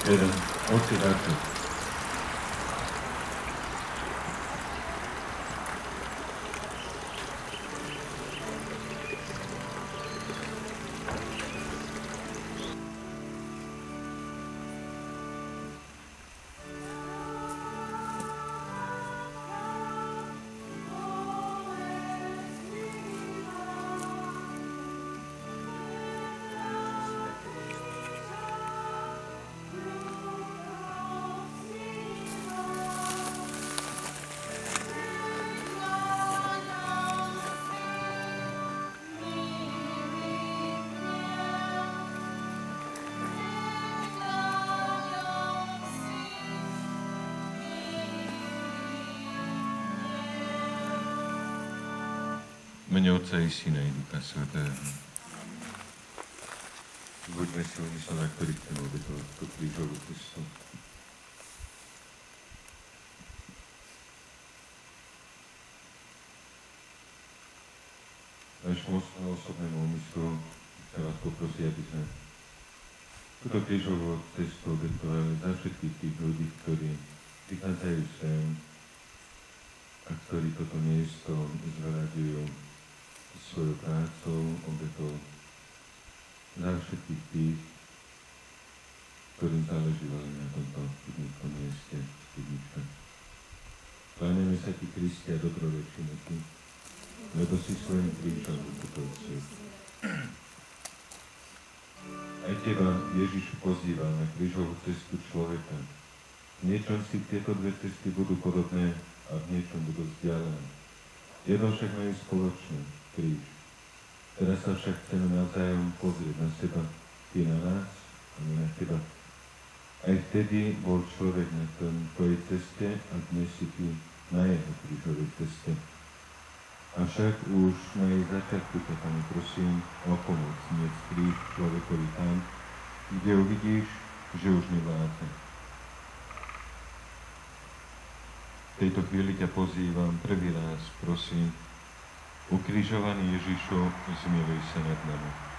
Teda, Otče dáte. V mene Otca i Syna i Ducha Svätého. Buďme silní sa, na ktorých chceme obetovať tú krížovú cestu. Nášmu osobnému úmyslu chcem vás poprosiť, aby sme túto krížovú cestu obetovali za všetkých tých ľudí, ktorí prichádzajú sem a ktorí toto miesto zvraďujú svojou prácou, obetou, za všetkých tých, ktorým záleží veľmi na tomto chudníkom mieste Studnička. Kláňame sa ti, Kristi, a dobrorečíme ti, lebo si svojim krížom vykúpil svet. Aj teba, Ježišu, pozýva na krížovú cestu človeka. V niečom si tieto dve cesty budú podobné a v niečom budú vzdialené. Jedno však majú spoločné, kríž. Teraz sa však chceme navzájom pozrieť na seba, ty na nás a my na teba. Aj vtedy bol človek na tvojej ceste a dnes si ty na jeho krížovej ceste. Avšak už na jej začiatku ťa, Pane, prosím o pomoc niesť kríž človekovi tam, kde uvidíš, že už nevládne. V tejto chvíli ťa pozývam prvý raz, prosím, ukrižovaný Ježišu, zmiluj sa nad nami.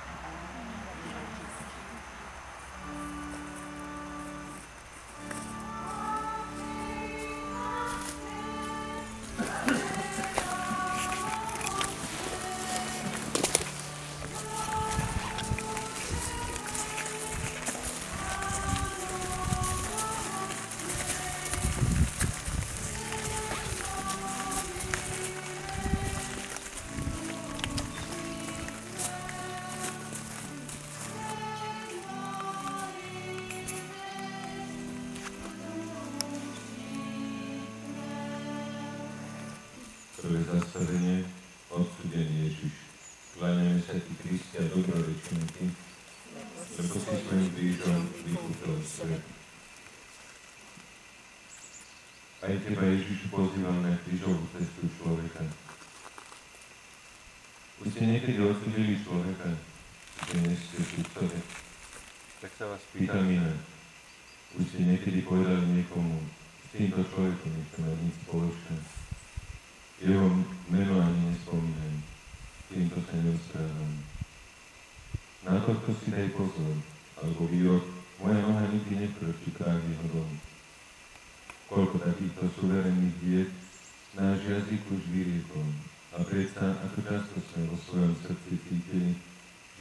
Prvé zastavenie, odsudený Ježiš. Kláňame sa ti, Kristi, a dobrorečíme ti, lebo si svojim krížom vykúpil svet. Aj teba, Ježišu, pozývam na krížovú cestu človeka. Už ste niekedy odsudili človeka, že nie ste sudcovia. Tak sa vás pýtam iné. Už ste niekedy povedali niekomu, s týmto človekom nechcem mať nič spoločné. Jeho meno ani nespomínam, týmto sa nerozprávam. Na tohto si daj pozor, alebo výrok, moja noha nikdy nekročí práve jeho dom. Koľko takýchto suverénnych diet náš jazyk už vyriekol, a predsa ako často sme vo svojom srdci cítili,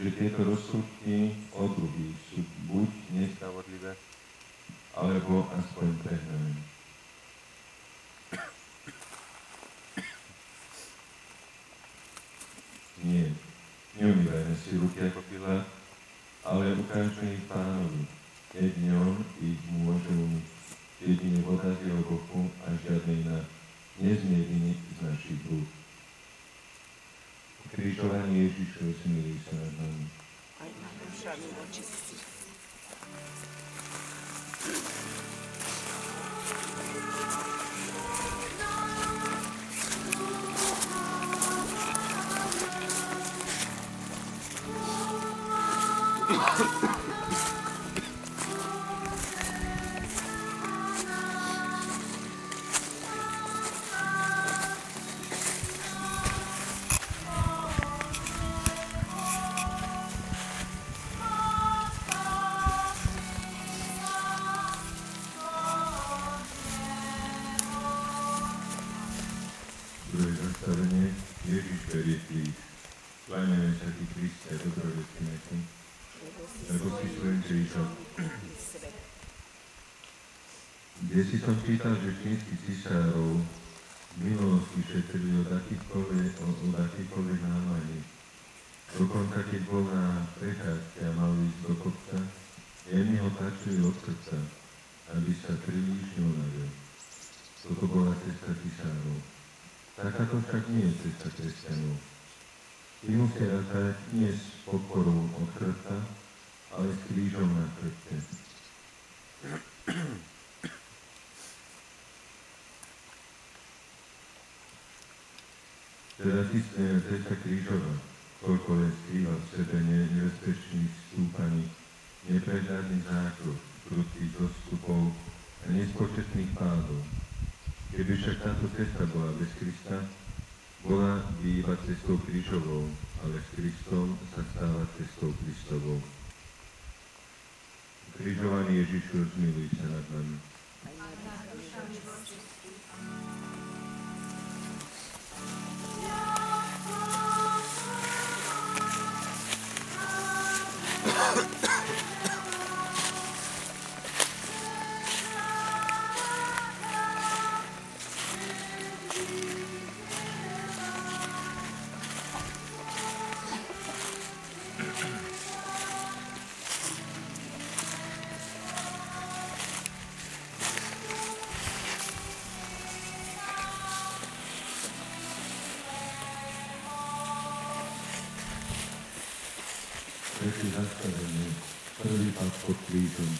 že tieto rozsudky o druhých sú buď nespravodlivé, alebo aspoň prehnané. Nie, neumývajme si ruky ako Pilát, ale ukážme ich Pánovi. Jedine on ich môže umyť. Jedine voda z jeho boku a žiadne iná nezmiedni z našich rúk. Krížovaný Ježišu, zmiluj sa nad nami. Aj na dušami očistí. zastavenie. Ježiš berie kríž. Kláňame sa ti, Kriste, dobrorečíme ti, lebo si svojim krížom. Kde si som čítal, že čínsky císárov v minulosti šetrili od akýchkoľvek námaní. Dokonca, keď bol na prechádzke a mal ísť do kopca, jemne ho tlačili od srdca, aby sa príliš neunavil. Toto bola cesta císárov. Takáto však nie je cesta kresťanov. Tí musia rátať nie s podporou od chrbta, ale s krížom na chrbte. Teda cesta krížová, koľko len skrýva v sebe nebezpečných stúpaní, neprehľadných zákrok, prudkých zostupov a nespočetných pádov. Keby však táto cesta bola bez Krista, bola by iba cestou krížovou, ale s Kristom sa stáva cestou Kristovou. Krížovaný Ježišu, zmiluj sa nad nami. Prečo zastavenie, prvý pád pod krížom.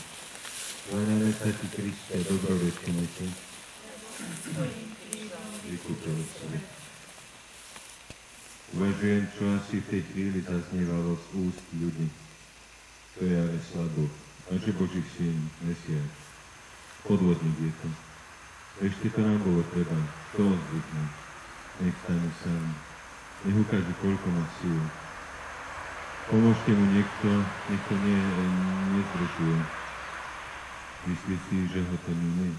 Kláňame sa ti, Kriste, dobrorečíme ti. Vykúpil svet. Uvažujem, čo asi v tej chvíli zaznievalo z úst ľudí. To je ale slabosť. A že Boží syn, Mesiáš. Podvodník je to. Ešte to nám bolo treba. To on zvykne. Nech stane sám. Nech ukáže, koľko má síl. Pomôžte mu niekto, nech to nezdržuje. Myslí si, že ho to nie.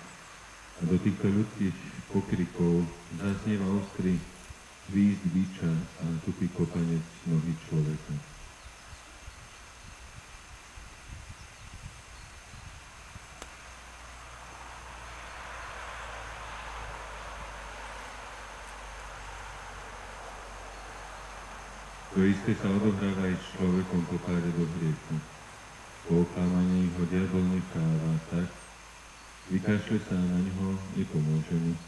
A do týchto ľudských pokrikov zaznieva ostrý výzd biča a tupý kopanec nohy človeka. To isté sa odohráva aj s človekom po páde do hriechu. Po oklamaní ho diabol necháva tak, vykašle sa na ňo, nepomôže mu,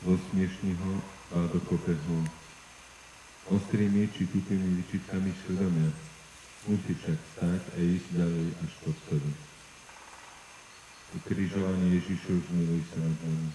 zosmiešni ho a dokope ho. Ostrý mieči tupými vyčitkami svedomia, musí však stáť a ísť ďalej až po stodu. Ukrižovaný Ježišu, zmiluj sa nad nami.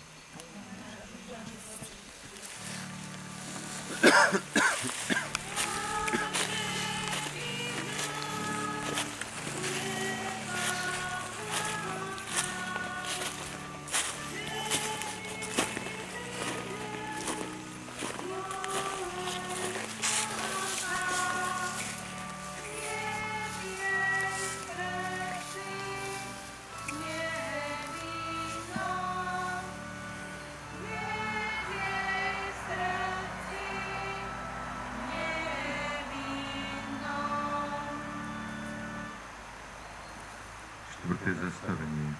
Štvrté zastavenie.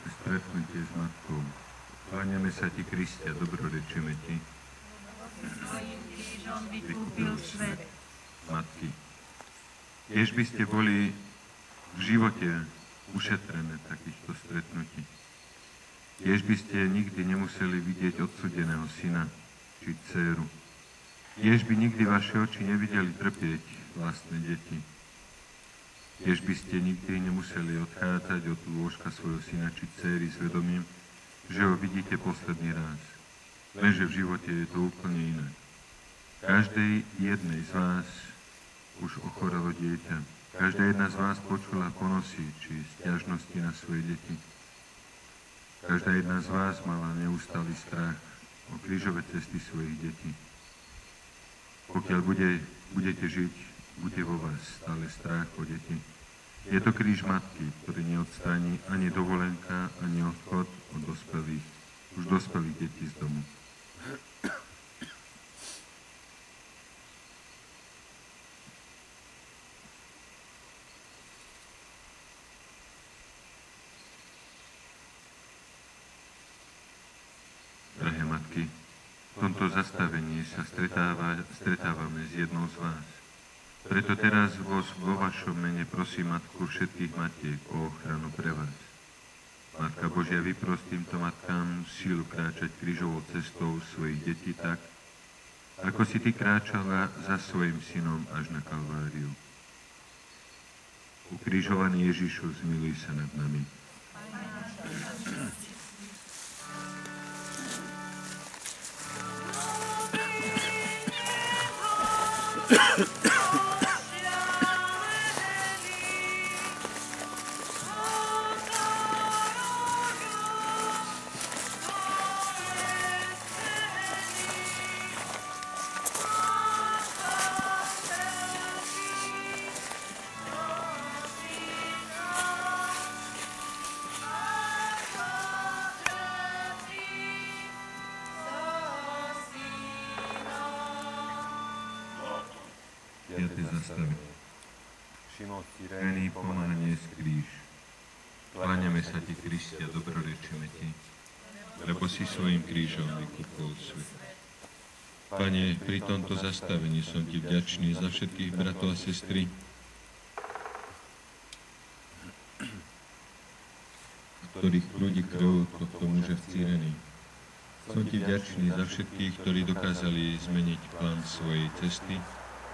Stretnutie s Matkou. Kláňame sa ti, Kriste, a dobrorečíme ti. Svojím krížom vykúpil svet. Matky, kiež by ste boli v živote ušetrené takýchto stretnutí. Kiež by ste nikdy nemuseli vidieť odsúdeného syna či dcéru. Kiež by nikdy vaše oči nevideli trpieť vlastné deti. Kiež by ste nikdy nemuseli odchádzať od lôžka svojho syna či dcéry s vedomím, že ho vidíte posledný raz. Lenže v živote je to úplne inak. Každej jednej z vás už ochorelo dieťa. Každá jedna z vás počula ponosy či sťažnosti na svoje deti. Každá jedna z vás mala neustály strach o krížové cesty svojich detí. Pokiaľ budete žiť, bude vo vás stále strach o deti. Je to kríž matky, ktorý neodstráni ani dovolenka, ani odchod od už dospelých detí z domu. tomto zastavení sa stretávame s jednou z vás. Preto teraz vo vašom mene prosím Matku všetkých matiek o ochranu pre vás. Matka Božia, vypros týmto matkám sílu kráčať krížovou cestou svojich detí tak, ako si ty kráčala za svojim synom až na Kalváriu. Ukrižovaný Ježišu, zmiluj sa nad nami. Šimon Cyrény, pomáhanie z kríž. Kláňame sa ti, Kristia, dobrorečíme ti, lebo si svojim krížom vykúpil svet. Pane, pri tomto zastavení som ti vďačný za všetkých bratov a sestry, ktorých prúdi krv tohto muža v Cyrény. Som ti vďačný za všetkých, ktorí dokázali zmeniť plán svojej cesty,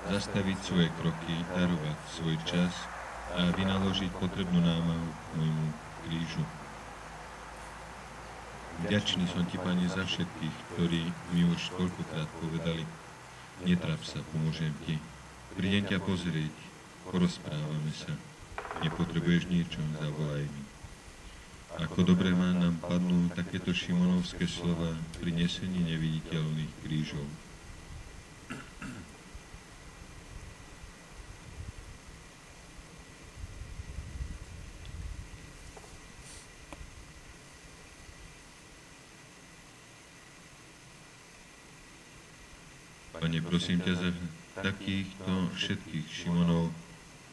zastaviť svoje kroky, darovať svoj čas a vynaložiť potrebnú námahu k môjmu krížu. Vďačný som ti, Pane, za všetkých, ktorí mi už toľkokrát povedali: netráp sa, pomôžem ti, prídem ťa pozrieť, porozprávame sa, nepotrebuješ niečo, zavolaj mi. Ako dobre má nám padnú takéto šimonovské slova pri nesení neviditeľných krížov. Pane, prosím ťa za takýchto všetkých Šimonov,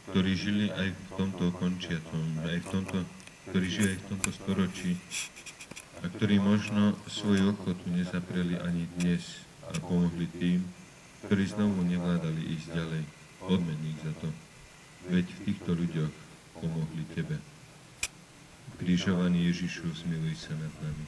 ktorí žili aj v tomto končiatom, ktorí žili aj v tomto storočí a ktorí možno svoju ochotu nezapreli ani dnes a pomohli tým, ktorí znovu nevládali ísť ďalej. Odmen ich za to. Veď v týchto ľuďoch pomohli tebe. Krížovaný Ježišu, zmiluj sa nad nami.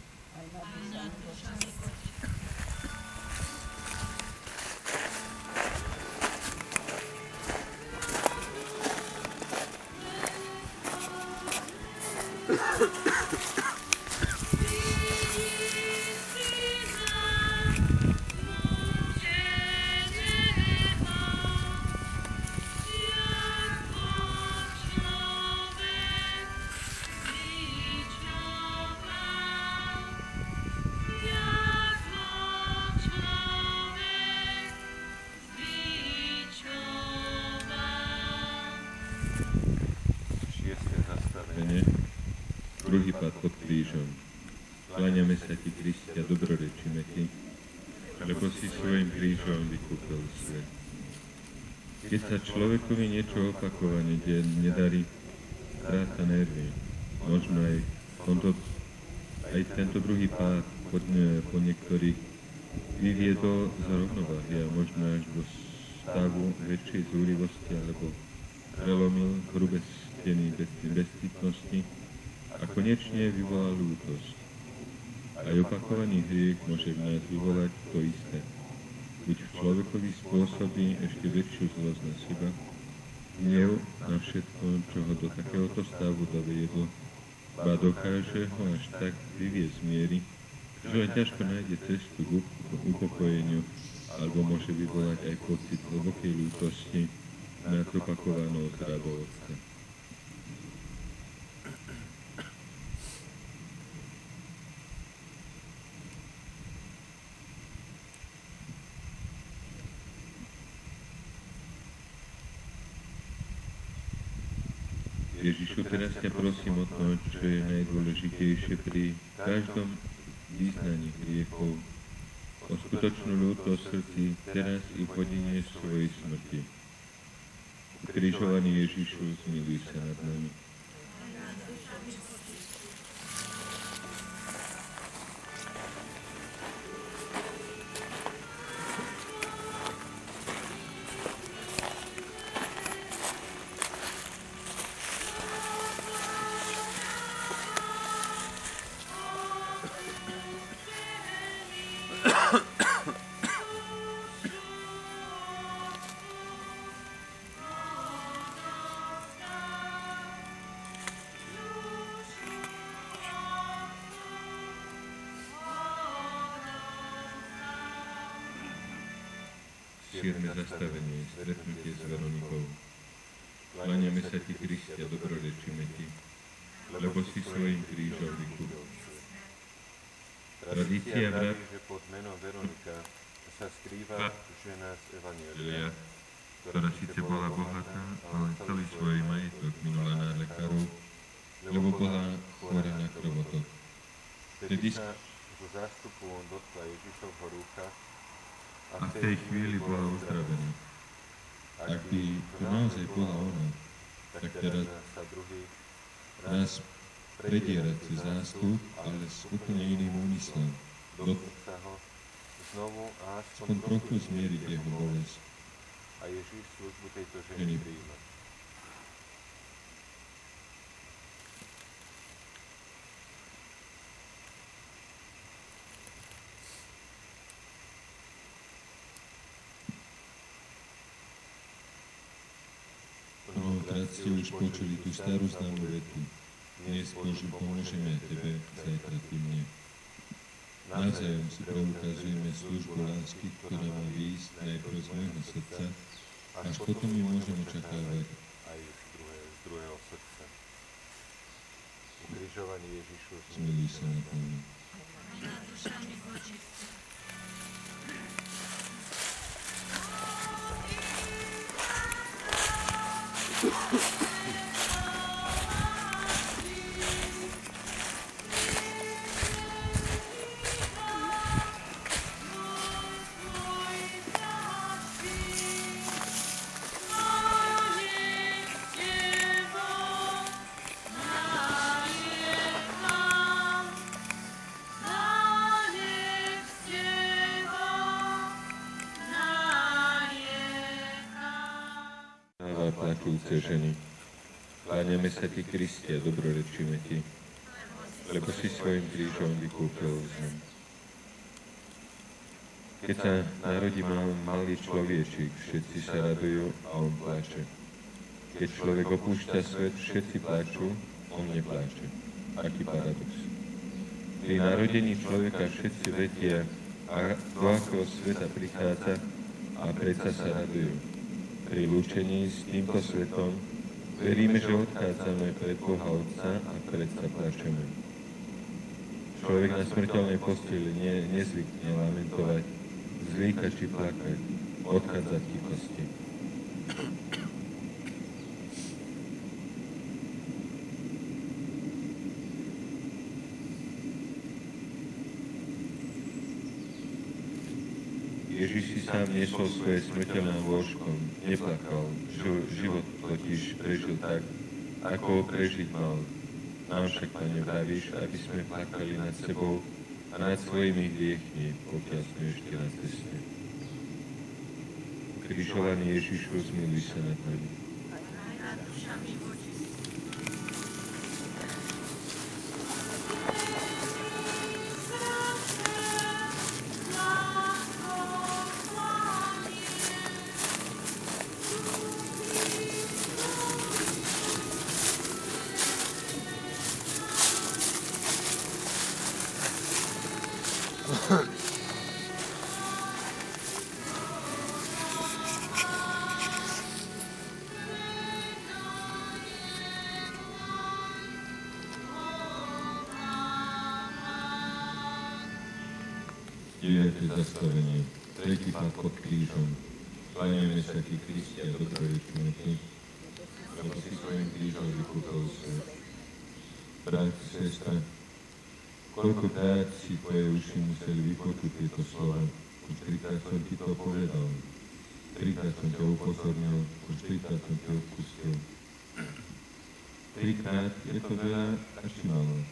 Druhý pád pod krížom. Kláňame sa ti, Kristia, dobrorečíme ti, lebo si svojim krížom vykúpil svet. Keď sa človekovi niečo opakovane nedarí, stráca nervy. Možno aj tento druhý pád po niektorých vyviedol z rovnováhy a možno až do stavu väčšej zúrivosti alebo prelomil hrubé steny bezcitnosti a konečne vyvolal lútosť. Aj opakovaný hriech môže v nás vyvolať to isté. Buď v človekovi spôsobí ešte väčšiu zlosť na seba, hnev na všetko, čo ho do takéhoto stavu doviedlo, ba dokáže ho až tak vyviesť z miery, že len ťažko nájde cestu k upokojeniu, alebo môže vyvolať aj pocit hlbokej lútosti nad opakovanou zradou Otca. Ježišu, teraz ťa prosím o to, čo je najdôležitejšie pri každom význaní hriechov, o skutočnú ľútosť v srdci teraz i v hodine svojej smrti. Ukrižovaný Ježišu, zmiluj sa nad nami. 7. zastavenie, stretnutie s Veronikou. Kláňame sa ti, Kriste, a dobrorečíme ti, lebo si svojím krížom vykúpil svet. Tradícia vraví, že pod menom Veronika sa skrýva žena z Evanjelia, ktorá síce bola bohatá, ale celý svoj majetok minula na lekárov, lebo bola chorá na krvotok. Vtedy sa zo zástupu dotkla Ježišovho rúcha a v tej chvíli bola uzdravená. Ak by to naozaj bola ona, tak teraz sa druhý raz predierať cez zástup, ale s úplne iným úmyslom. Dotknúť sa ho znovu a aspoň trochu zmieriť jeho bolesť. A Ježiš službu tejto ženy prijíma. Mnohokrát ste už počuli tú starú známu vetu. Dnes, Bože, pomôžeme Tebe, zajtra Ty mne. Navzájom si preukazujeme službu lásky, ktorá má výjsť najprv z môjho srdca, až potom ju môžeme očakávať aj z druhého srdca. Ukrižovaný Ježišu, zmiluj sa nad nami. Plačúce ženy, kláňame sa ti, Kriste, a dobrorečíme ti, lebo si svojim krížom vykúpil zem. Keď sa narodí malý človečik, všetci sa radujú a on pláče. Keď človek opúšťa svet, všetci pláču, on nepláče. Aký paradox. Pri narodení človeka všetci vedia, do akého sveta prichádza a predsa sa radujú. Pri lúčení s týmto svetom veríme, že odchádzame pred Boha Otca a predsa plačeme. Človek na smrteľnej posteli nezvykne lamentovať, zlíkať či plakať, odchádzať k tichosti. Ježiš si sám niesol svoje smrteľným lôžkom, neplakal, život totiž prežil tak, ako ho prežiť mal. Nám však, Pane, vravíš, aby sme plakali nad sebou a nad svojimi hriechmi, pokiaľ sme ešte na ceste. Ukrižovaný Ježišu, zmiluj sa nad nami. Deviate zastavenie, tretí pád pod krížom. Kláňame sa ti, Kriste, a dobrorečíme ti, lebo si svojím krížom vykúpil svet. Brat, sestra, koľkokrát si tvoje uši museli vypočuť tieto slova, už 3-krát som ti to povedal, 3-krát som ťa upozornil, už 3-krát som ťa odpustil. 3-krát je to veľa a či málo.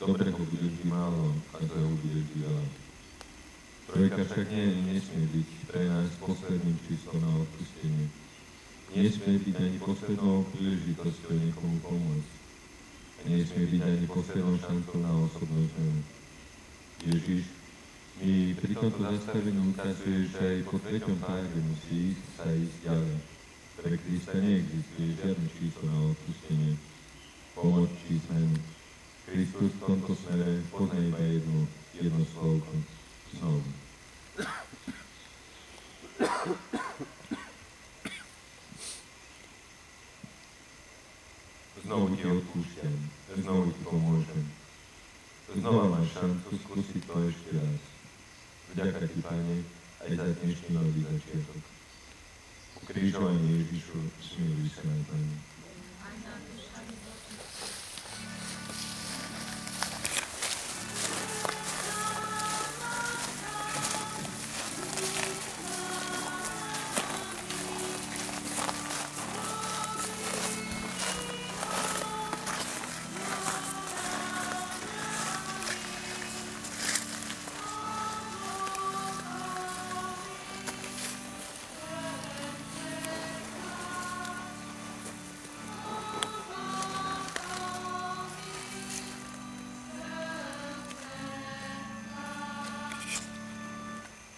Dobrého bude vždy málo a zlého bude vždy veľa. Trojka však nesmie byť pre nás posledným čistom na odpustenie. Nesmie byť ani poslednou príležitosťou niekomu pomôcť. Nesmie byť ani poslednou šancou na osobnú zmenu. Ježiš mi pri tomto zastavení ukazuje, že aj po treťom páde musí ísť ďalej. Pre Krista neexistuje žiadne číslo na odpustenie, pomoc či zmenu. Kristus v tomto smere pozná iba jedno slovko. Znovu. Znovu ti odpúšťam, znovu ti pomôžem. Znova máš šancu skúsiť to ešte raz. Vďaka ti, Pane, aj za dnešný nový začiatok. Ukrižovaný Ježišu, smiluj sa nad nami.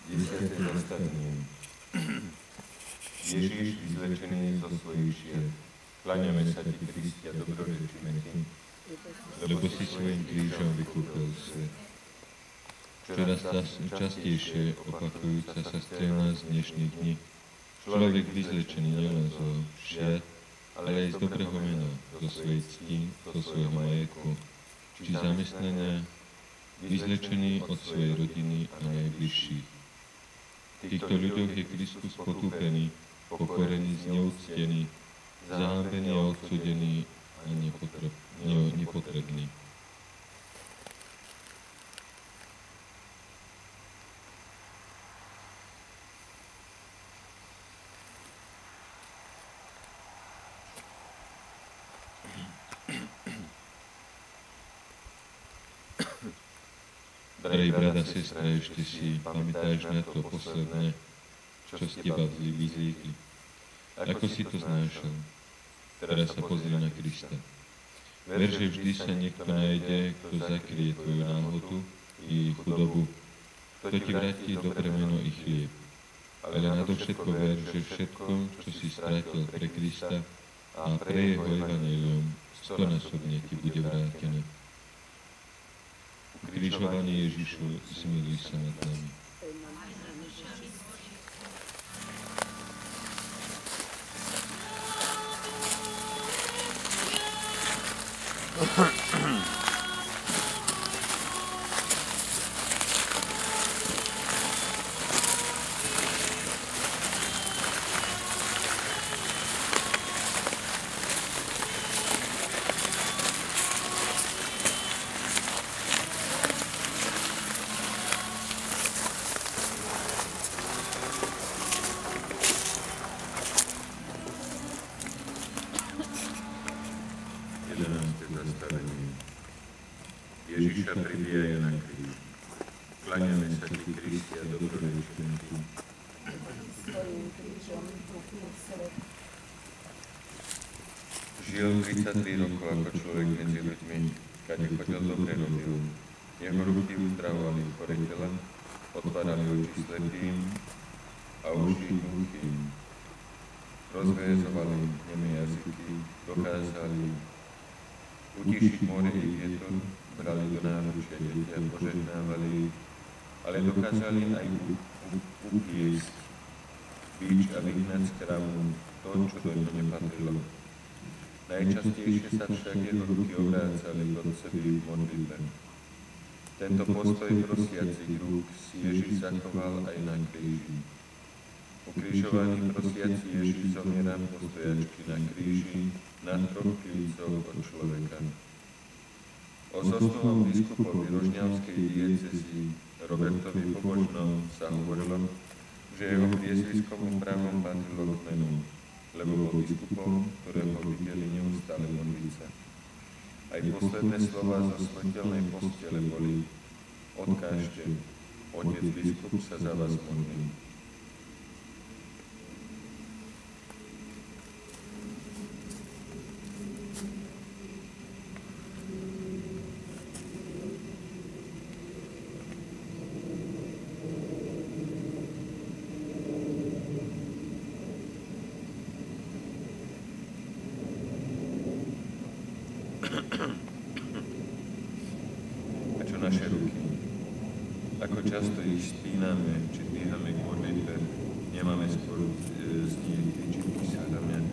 Desiate zastavenie. Ježiš vyzlečený zo svojich šiat. Kláňame sa ti, Kristia, dobrorečíme ti, lebo si svojim krížom vykúpil svet. Čoraz častejšie opakujúca sa scéna z dnešných dní. Človek vyzlečený nielen zo šiat, ale aj z dobrého mena, zo svojej cti, zo svojho majetku, či zamestnania, vyzlečený od svojej rodiny a najbližších. V týchto ľuďoch je Kristus potúpený, pokorený, zneúctený, zahambený a odsudený a nepotrebný. Drahý brat a sestra, ešte si pamätáš na to posledné, čo z teba vyzliekli. Ako si to znášal? Teraz sa pozri na Krista. Ver, že vždy sa niekto nájde, kto zakrie tvoju náhodu i chudobu, kto ti vráti dobré meno i chlieb. Ale nadovšetko ver, že všetko, čo si strátil pre Krista a pre jeho evanjelium, 100-násobne ti bude vrátené. Ukrižovaný Ježišu, zmiluj sa nad nami. Ježiša pribíjajú na kríž. Kláňame sa ti, Kristia, dobrorečíme ti. Žil 33 rokov ako človek medzi ľuďmi, kade chodil dobre robil. Jeho ruky uzdravovali chore tela, otvárali oči slepým a uši hluchým. Rozvezovali neme jazyky, dokázali utišiť more i vietor, brali do náručia deti a požehnávali, ale dokázali aj upiesť bič a vyhnať z chrámu to, čo do ňo nepatrilo. Najčastejšie sa však jeho ruky obrácali od seby v modlitbe. Tento postoj prosiacich rúk si Ježiš zachoval aj na kríži. Ukrižovaný prosiaci Ježiš zomiera v postojačky na kríži na 3 krícoch od človeka. O zosnulom biskupovi Rožňavskej diecézy Robertovi Pobožnom sa hovorilo, že jeho priezviskom právom patrilo k menu, lebo bol biskupom, ktorého videli neustále modliť sa. Aj posledné slova zo smrteľnej postele boli: odkážte, otec biskup sa za vás modlí. A čo naše ruky? Ako často ich spíname, či dvíhame k modlitbe, nemáme spolu z nich či písania.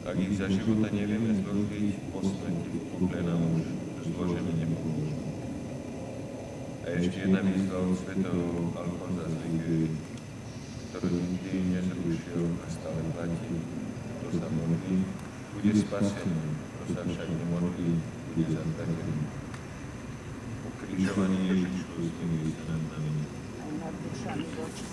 Ak ich za života nevieme zložiť, po smrti pokiaľ nám už zloženie nepomôže. A ešte jedna výzva od svätého Alfonza z Ligury, ktorú nikdy nezrušil a stále platí. Kto sa modlí, bude spasený, kto sa však nemodlí, bude zatratený. Ukrižovaný Ježišu, zmiluj sa nad nami. Aj nad dušami Boží.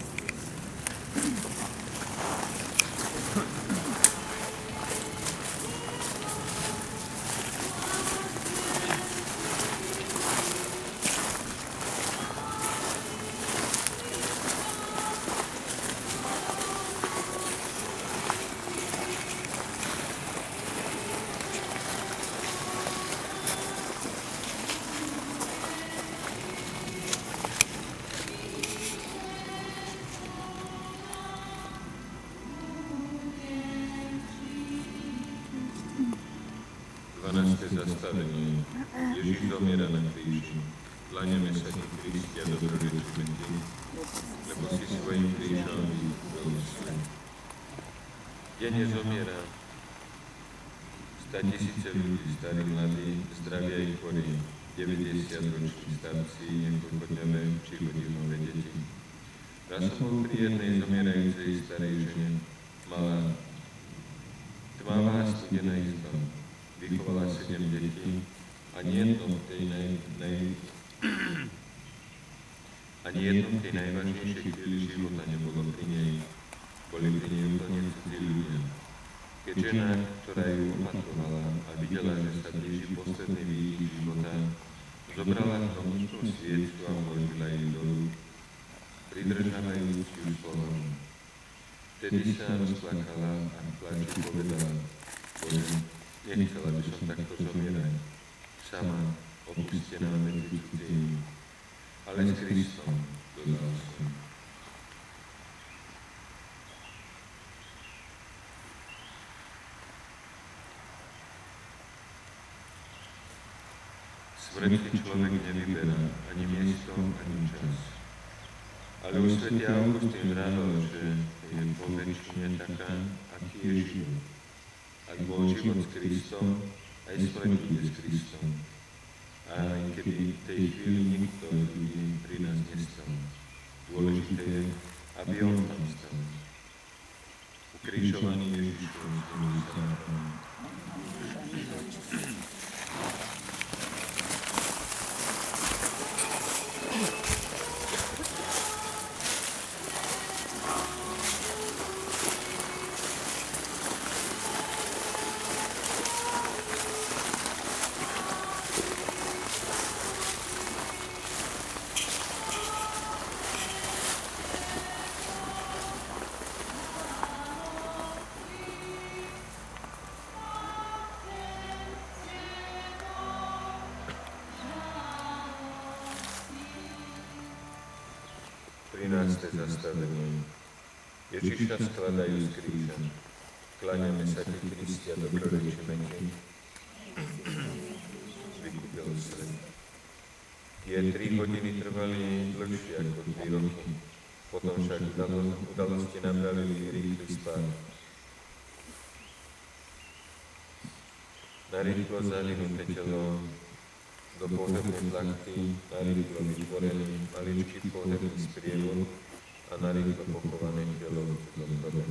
Zastavenie. Ježiš zomiera na kríži. Kláňame sa ti, Kristi, a dobrorečíme ti, lebo si svojim krížom vyzbol svet. Denne zomiera 100 000 ľudí, starí, mladí, zdravia i chorí, 90-roční starci, niekoľkodňové či hodinové deti. Raz som bol pri jednej zomierajúcej starej žene, malá, tmavá studená izba. Vychovala 7 detí a ani jedno v tej najvážnejšej chvíli života nebolo pri nej. Boli pri nej úplne cudzí ľudia. Keď žena, ktorá ju opatrovala a videla, že sa blíži posledný výdych života, zobrala hromničnú sviečku a vložila ju dolu, pridržávajúc ju slovom. Vtedy sa rozplakala a v plači povedala: Bože, nechcela by som takto zomierať, sama, opustená medzi cudzími, ale s Kristom, dodal som. Smrť si človek nevyberá ani miesto, ani čas. Ale už svätý Augustín vravel, že je vo väčšine taká, aký je život. Ak bol život s Kristom, aj smrť bude s Kristom. A aj keby v tej chvíli nikto ľudí pri nás nestal. Dôležité je, aby on tam stal. Ukrižovaný Ježišu, zmiluj sa nad nami. Zastavenie. Ježiša skladajú z kríža. Kláňame sa ti, Kristi, a dobrorečíme ti. Vykúpil svet. Tie 3 hodiny trvali dlhšie ako 3 roky. Potom však udalosti nabrali rýchly spád. Narýchlo zalinuté telo do pohrebnej plachty, narýchlo vytvorený maličký pohrebný sprievod a narýchlo pochované telo do hrobe.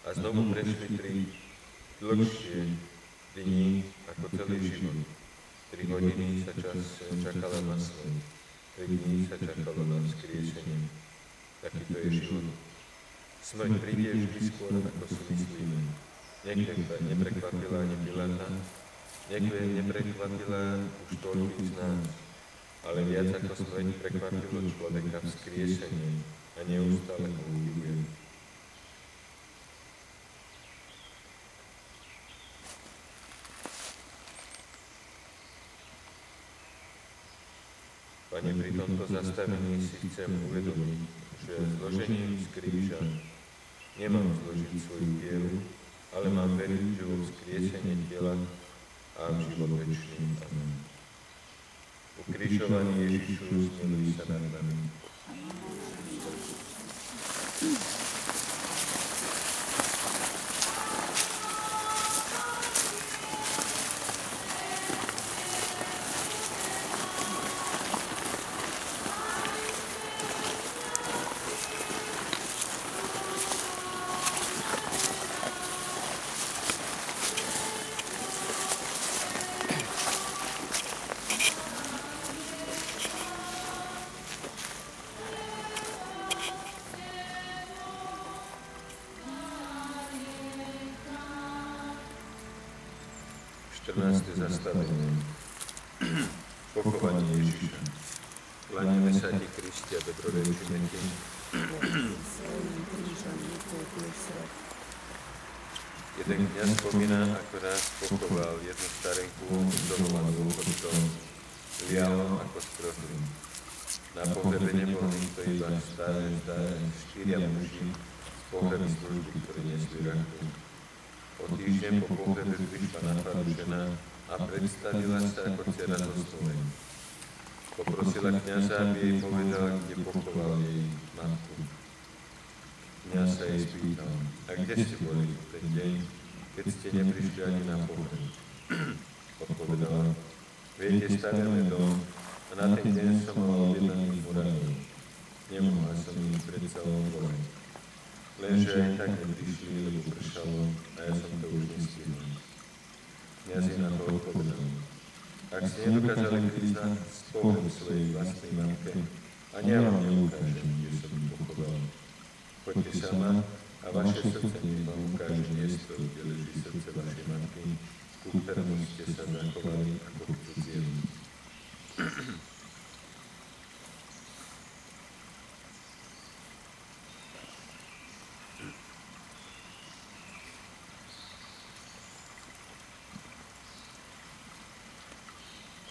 A znovu prešli 3 dlhšie dni ako celý život. 3 hodiny sa čakalo na svet. 3 dní sa čakalo na vzkriesenie. Takýto je život. Smrť príde vždy skôr, ako si myslíme. Neprekvapila ani Piláta, neprekvapila už toľkých z nás, ale viac ako smrť prekvapilo človeka vzkriesenie a neustále ho udivuje. Pane, pri tomto zastavení si chcem uvedomiť, že zložením z kríža nemám zložiť svoju vieru, ale mám veriť, že vo vzkriesenie tela a v život večný. Amen. Ukrižovaný Ježišu, zmiluj sa nad nami. Zastavenie. Pochovanie Ježiša. Kláňame sa ti, Kristi, a dobrorečíme ti. Svojím krížom vykúpil svet. Jeden kňaz spomína, ako raz pochoval jednu starenku s domom a dôchodcom, lialom ako strochu. Na pohrebe nebol nikto, iba štyria muži z pohrebnej služby, ktorí nesli rachu. O týždeň po pohrebe prišla na faru žena a predstavila sa ako dcera zo Slovenia. Poprosila kňaza, aby jej povedal, kde pochoval jej matku. Kňaz sa jej spýtal, a kde ste boli ten deň, keď ste neprišli ani na pohreb? Odpovedala, viete, staviame dom a na ten deň som mal objednaných moradov. Nemohla som im predsa volať. Lenže aj tak neprišli, lebo pršalo a ja som to už nestihol. Kňaz jej na to odpovedal. Ak ste nedokázali priznať spoveď svojej vlastnej matke, ani ja vám neukážem, kde som ju pochoval. Poďte sama a vaše srdce nech vám ukáže miesto, kde leží srdce vašej matky, ku ktorému ste sa zachovali ako k cudziemu.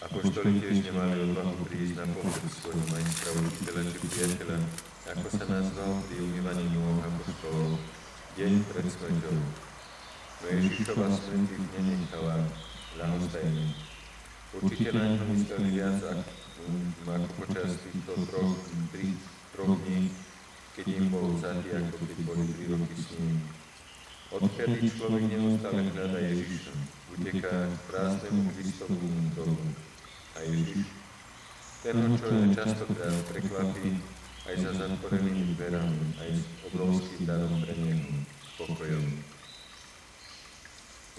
Apoštoli tiež nemali odvahu prísť na pohreb svojho majstra, učiteľa či priateľa, ako sa nazval pri umývaní nôh apoštolov, deň pred smrťou. No Ježišova smrť ich nenechala ľahostajne. Určite na ňo mysleli viac ako počas týchto troch dní, keď im bol vzatý, ako keď boli 3 roky s ním. Odkedy človek neustále hľada Ježiša, uteká k prázdnemu Kristovomu hrobu. A Ježiš, ten ho človek častokrát prekvapí aj za zatvorenými dverami, aj s obrovským darom pre neho, pokojom.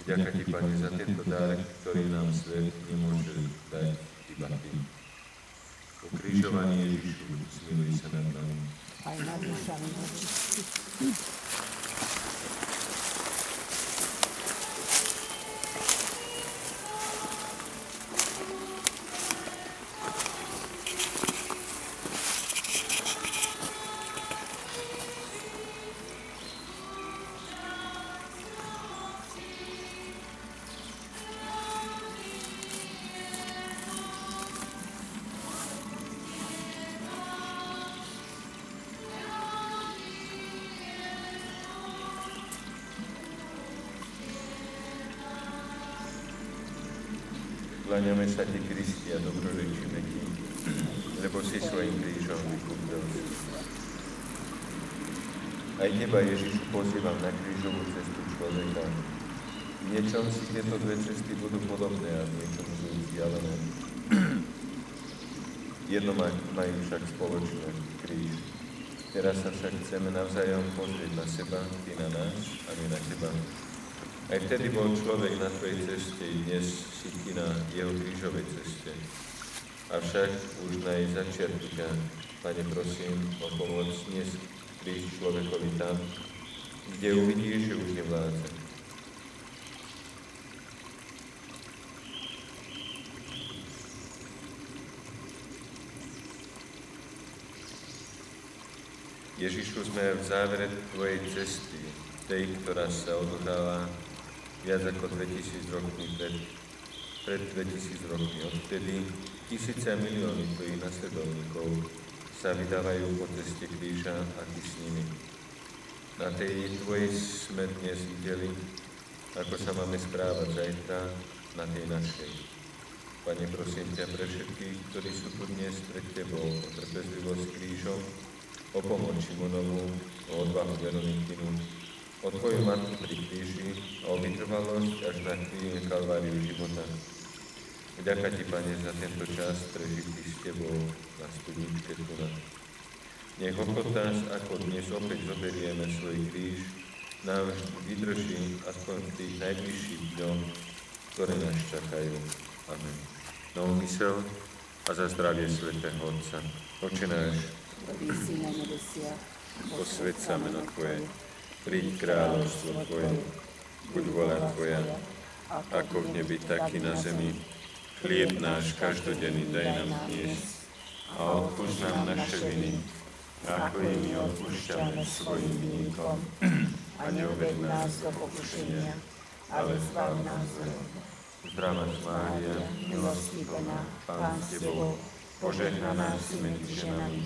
Vďaka ti, Pane, za tento dar, ktorý nám svet nemôže dať iba ty. Ukrižovaný Ježišu, smiluj sa nad nami. Aj nad dušami očistí. Kláňame sa ti, Kristi, a dobrorečíme ti, lebo si svojím krížom vykúpil. Aj teba, Ježišu, pozývam na krížovú cestu človeka. V niečom si tieto dve cesty budú podobné a v niečom sú vzdialené. Jedno majú však spoločné, kríž. Teraz sa však chceme navzájom pozrieť na seba, ty na nás a my na teba. Aj vtedy bol človek na tvojej ceste i dnes si ty na jeho krížovej ceste. Avšak už na jej začiatku ťa, Pane, prosím o pomoc dnes prísť človekovi tam, kde uvidíš, že už nevládze. Ježišu, sme v závere tvojej cesty, tej, ktorá sa odohráva viac ako 2000 rokmi pred 2000 rokmi. Odtedy tisíce a milióny tvojich nasledovníkov sa vydávajú po ceste kríža a ty s nimi. Na tej tvojej sme dnes videli, ako sa máme správať zajtra na tej našej. Pane, prosím ťa pre všetkých, ktorí sú tu dnes pred tebou o trpezlivosť krížom, o pomoc Šimonovú, o odvahu Veronikinu, o Tvoju matku pri kríži a o vytrvalosť až na chvíľu kalváriu života. Vďaka Ti, Pane, za tento čas prežitý s Tebou na studničke Tuna. Nech ochota, ako dnes opäť zoberieme svoj kríž, nám vydrží aspoň v tých najbližších dňoch, ktoré nás čakajú. Amen. Na úmysel a za zdravie svätého Otca. Oče náš, ktorý si na nebesiach, posväť sa meno Tvoje, príď kráľovstvo Tvoje, buď vôľa Tvoja, ako v nebi, tak i na zemi. Chlieb náš každodenný daj nám dnes a odpúšť nám naše viny, ako i my odpúšťame svojim vinníkom. A neuved nás do pokušenia, ale zbav nás zlého. Zdravá Mária, milosti plná, Pán s Tebou, požehnaná si medzi ženami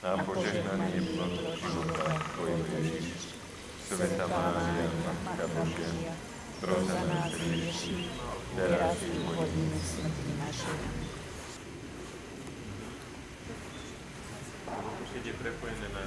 a požehnaný je plod života Tvojho Ježiš. Svätá Mária, Matka Božia, pros za nás hriešných, teraz i v hodine smrti našej. Keď je prepojené na